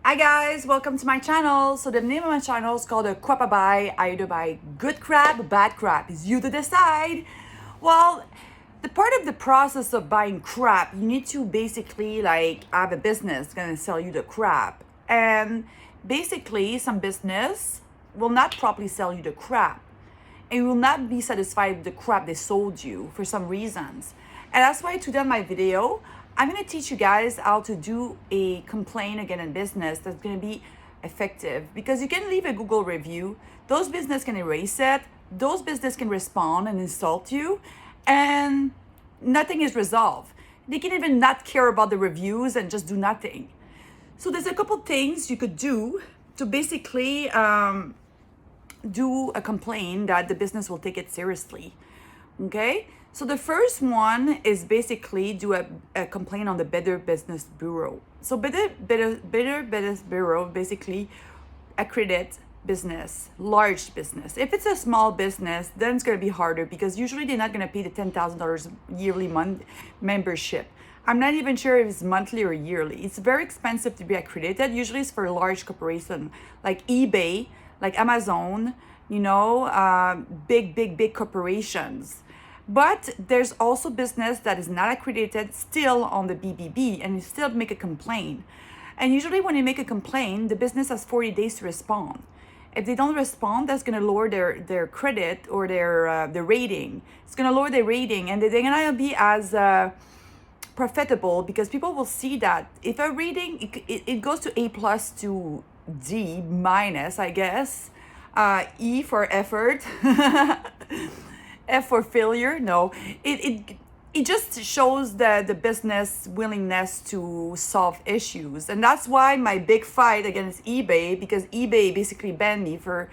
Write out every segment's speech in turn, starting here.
Hi guys, welcome to my channel. So the name of my channel is called a Crap I Buy. I either buy good crap or bad crap. It's you to decide. Well, the part of the process of buying crap, you need to basically have a business gonna sell you the crap. And basically some business will not properly sell you the crap. And you will not be satisfied with the crap they sold you for some reasons. And that's why today on my video, I'm going to teach you guys how to do a complaint against a business that's going to be effective. Because you can leave a Google review, those business can erase it, those business can respond and insult you, and nothing is resolved. They can even not care about the reviews and just do nothing. So there's a couple things you could do to basically do a complaint that the business will take it seriously. Okay, so the first one is basically do a complaint on the Better Business Bureau. So Better Business Bureau basically accredit business, large business. If it's a small business, then it's going to be harder because usually they're not going to pay the $10,000 yearly membership. I'm not even sure if it's monthly or yearly. It's very expensive to be accredited. Usually it's for large corporations like eBay, like Amazon, big corporations. But there's also business that is not accredited still on the BBB and you still make a complaint. And usually when you make a complaint, the business has 40 days to respond. If they don't respond, that's going to lower their credit or their rating. It's going to lower their rating and they're going to be as profitable because people will see that if a rating, it goes to A+ to D-, I guess. E for effort. F for failure. No, it just shows the business willingness to solve issues. And that's why my big fight against eBay, because eBay basically banned me for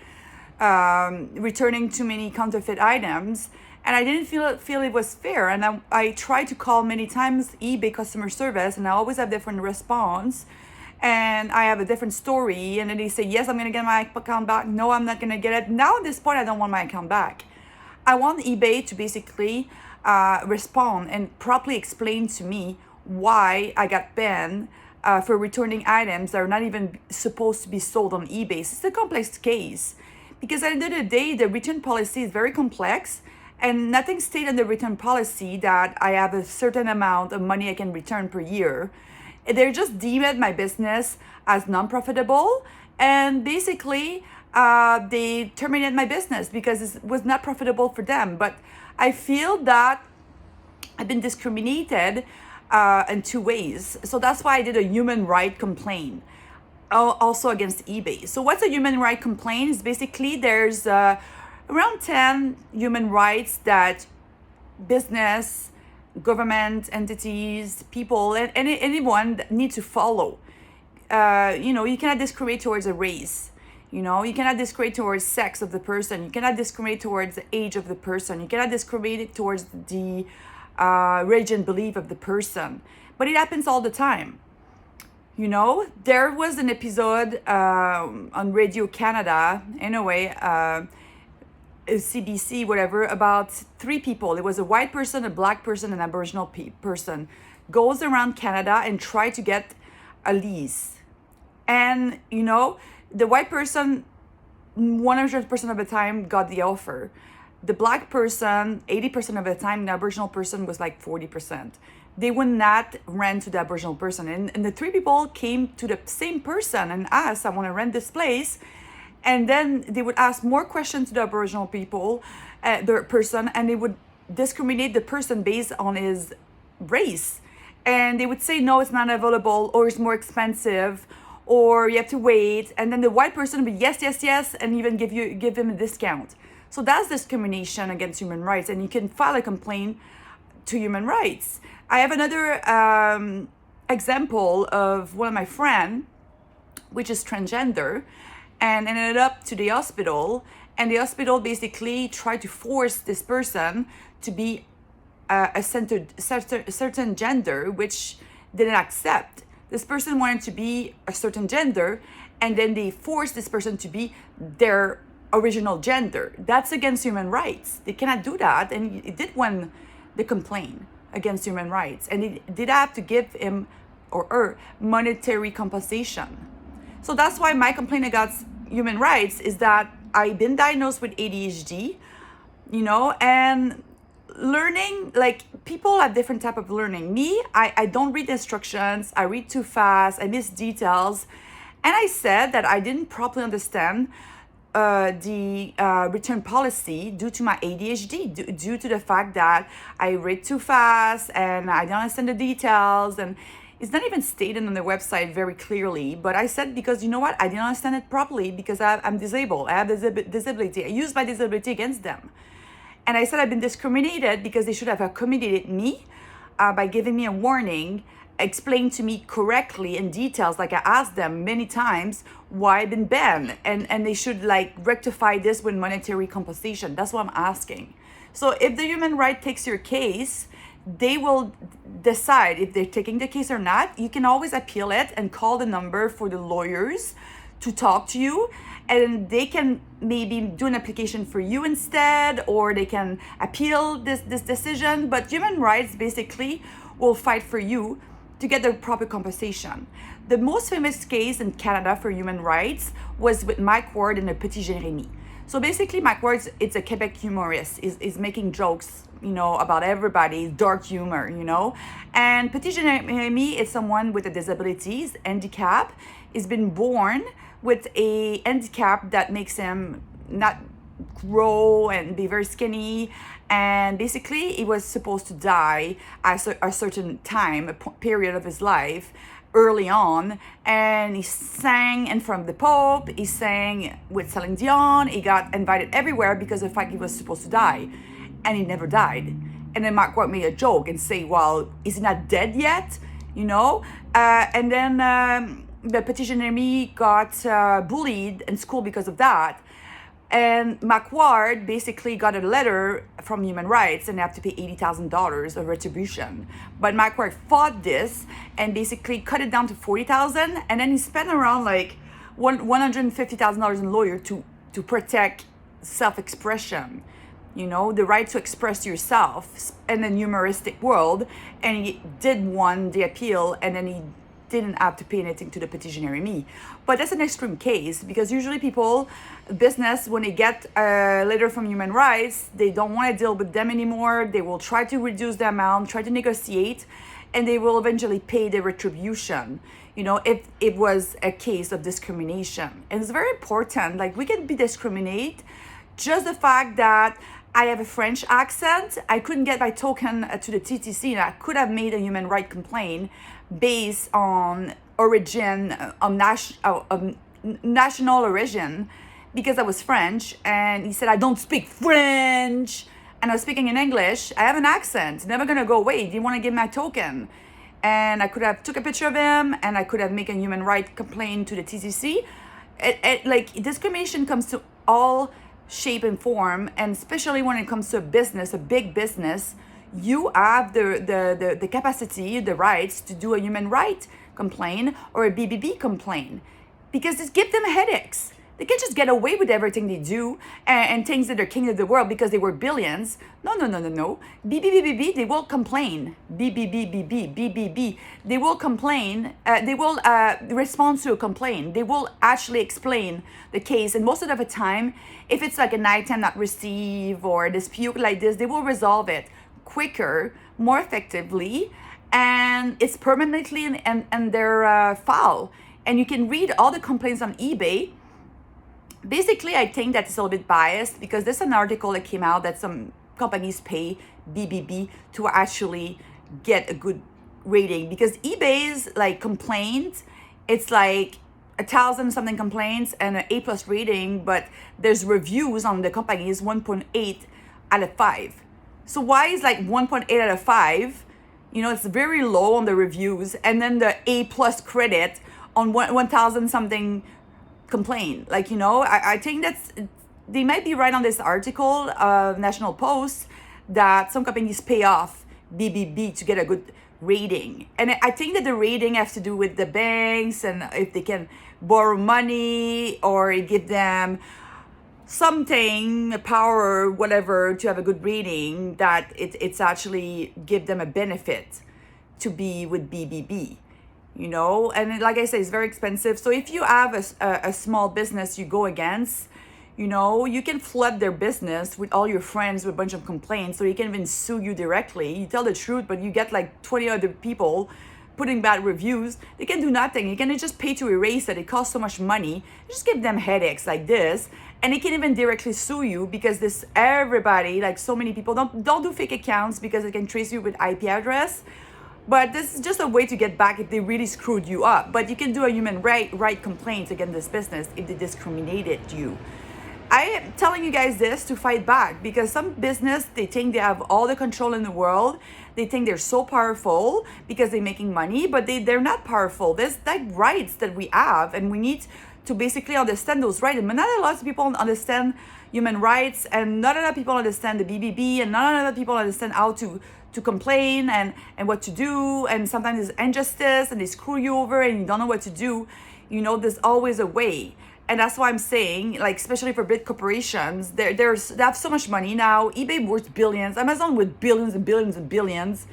returning too many counterfeit items. And I didn't feel it was fair. And I tried to call many times eBay customer service and I always have different response. And I have a different story. And then they say, yes, I'm going to get my account back. No, I'm not going to get it. Now at this point, I don't want my account back. I want eBay to basically respond and properly explain to me why I got banned for returning items that are not even supposed to be sold on eBay. It's a complex case because at the end of the day, the return policy is very complex and nothing stated in the return policy that I have a certain amount of money I can return per year. They're just deemed my business as non-profitable and basically they terminated my business because it was not profitable for them. But I feel that I've been discriminated in two ways. So that's why I did a human right complaint also against eBay. So what's a human right complaint? Is basically there's around 10 human rights that business, government, entities, people, and anyone need to follow. You cannot discriminate towards a race. You cannot discriminate towards sex of the person. You cannot discriminate towards the age of the person. You cannot discriminate towards the religion belief of the person. But it happens all the time. There was an episode on Radio Canada, anyway, CBC, whatever, about 3 people. It was a white person, a black person, and an Aboriginal person. Goes around Canada and try to get a lease. And, the white person, 100% of the time, got the offer. The black person, 80% of the time, the Aboriginal person was like 40%. They would not rent to the Aboriginal person. And the 3 people came to the same person and asked, I want to rent this place. And then they would ask more questions to the Aboriginal people, the person, and they would discriminate the person based on his race. And they would say, no, it's not available, or it's more expensive, or you have to wait. And then the white person would be yes, and even give him a discount. So that's discrimination against human rights. And you can file a complaint to human rights. I have another example of one of my friends, which is transgender, and ended up to the hospital. And the hospital basically tried to force this person to be a certain gender, which didn't accept. This person wanted to be a certain gender, and then they forced this person to be their original gender. That's against human rights. They cannot do that. And it did win the complaint against human rights. And it did have to give him or her monetary compensation. So that's why my complaint against human rights is that I've been diagnosed with ADHD, and learning, like, people have different type of learning. Me, I don't read instructions, I read too fast, I miss details. And I said that I didn't properly understand the return policy due to my ADHD, due to the fact that I read too fast and I don't understand the details, and it's not even stated on the website very clearly. But I said, because you know what, I didn't understand it properly because I'm disabled, I have disability, I use my disability against them. And I said I've been discriminated because they should have accommodated me by giving me a warning, explain to me correctly in details, like I asked them many times why I've been banned, and they should like rectify this with monetary compensation. That's what I'm asking. So if the human right takes your case, they will decide if they're taking the case or not. You can always appeal it and call the number for the lawyers to talk to you, and they can maybe do an application for you instead, or they can appeal this decision. But human rights basically will fight for you to get the proper compensation. The most famous case in Canada for human rights was with Mike Ward and the Petit Jérémy. So basically, Mike Ward, it's a Quebec humorist, is making jokes, about everybody, dark humor, And Petit Jérémy is someone with a disability, handicap. He's been born with a handicap that makes him not grow and be very skinny, and basically he was supposed to die at a certain time, a period of his life early on, and he sang in front of the Pope, he sang with Celine Dion, he got invited everywhere because of the fact he was supposed to die, and he never died. And then Mark Ward made a joke and say, well, is he not dead yet? And then the Petit Jérémy got bullied in school because of that. And Mark Ward basically got a letter from Human Rights and they have to pay $80,000 of retribution. But Mark Ward fought this and basically cut it down to $40,000, and then he spent around like $150,000 in lawyer to protect self-expression, the right to express yourself in the humoristic world. And he did won the appeal, and then he didn't have to pay anything to the Petit Jérémy. But that's an extreme case, because usually people, business, when they get a letter from Human Rights, they don't want to deal with them anymore. They will try to reduce the amount, try to negotiate, and they will eventually pay the retribution, if it was a case of discrimination. And it's very important, like, we can be discriminated. Just the fact that I have a French accent, I couldn't get my token to the TTC, and I could have made a human right complaint based on origin, national origin, because I was French, and he said I don't speak French, and I was speaking in English. I have an accent, never gonna go away. Do you want to give my token? And I could have took a picture of him, and I could have made a human right complaint to the TTC. Like, discrimination comes to all shape and form, and especially when it comes to a business, a big business. You have the capacity, the rights to do a human right complaint or a BBB complaint, because it gives them headaches. They can't just get away with everything they do and things that they're king of the world because they were billions. No. BBB, they will complain. BBB, they will complain. They will respond to a complaint. They will actually explain the case. And most of the time, if it's like an item not received or a dispute like this, they will resolve it quicker, more effectively, and it's permanently in their file. And you can read all the complaints on eBay. Basically, I think that it's a little bit biased, because there's an article that came out that some companies pay BBB to actually get a good rating, because eBay's like complaint, it's like 1,000 something complaints and an A+ rating, but there's reviews on the company is 1.8 out of 5. So why is like 1.8 out of 5? It's very low on the reviews, and then the A+ credit on 1,000 something complaint. Like, I think they might be right on this article of National Post that some companies pay off BBB to get a good rating. And I think that the rating has to do with the banks, and if they can borrow money or give them something, power, whatever, to have a good rating, that it's actually give them a benefit to be with BBB. you know, and like I say, it's very expensive. So if you have a small business you go against, you know, you can flood their business with all your friends with a bunch of complaints, so you can even sue you directly. You tell the truth, but you get like 20 other people putting bad reviews. They can do nothing. You can just pay to erase it. It costs so much money. You just give them headaches like this, and they can even directly sue you, because this everybody, like so many people, don't do fake accounts, because it can trace you with IP address. But this is just a way to get back if they really screwed you up. But you can do a human right complaint against this business if they discriminated you. I am telling you guys this to fight back, because some business, they think they have all the control in the world. They think they're so powerful because they're making money, but they're not powerful. There's like rights that we have, and we need to basically understand those rights. And not a lot of people understand human rights, and not a lot of people understand the BBB, and not a lot of people understand how to complain and what to do. And sometimes there's injustice and they screw you over and you don't know what to do. You know, there's always a way. And that's why I'm saying, like, especially for big corporations, they have so much money now. eBay worth billions, Amazon with billions and billions and billions.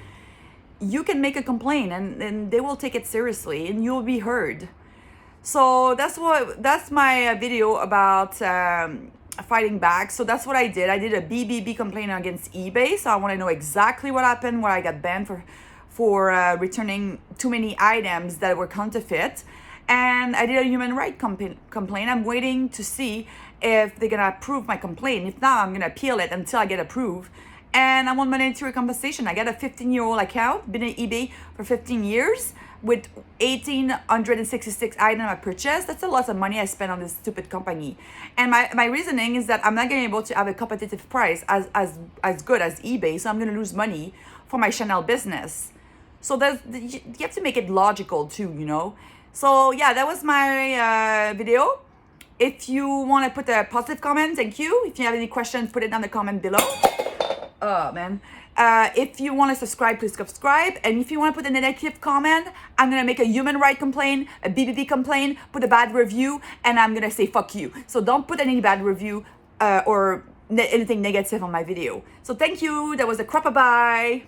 You can make a complaint, and they will take it seriously, and you'll be heard. So that's my video about fighting back. So that's what I did. I did a BBB complaint against eBay. So I want to know exactly what happened, where I got banned for returning too many items that were counterfeit. And I did a human rights complaint. I'm waiting to see if they're gonna approve my complaint. If not, I'm gonna appeal it until I get approved. And I want monetary compensation. I got a 15-year-old account, been at eBay for 15 years with 1,866 items I purchased. That's a lot of money I spent on this stupid company. And my reasoning is that I'm not gonna be able to have a competitive price as good as eBay, so I'm gonna lose money for my Chanel business. So you have to make it logical too, you know? So yeah, that was my video. If you want to put a positive comment, thank you. If you have any questions, put it down in the comment below. Oh man. If you want to subscribe, please subscribe. And if you want to put a negative comment, I'm going to make a human rights complaint, a BBB complaint, put a bad review, and I'm going to say fuck you. So don't put any bad review or anything negative on my video. So thank you. That was a crap. Bye.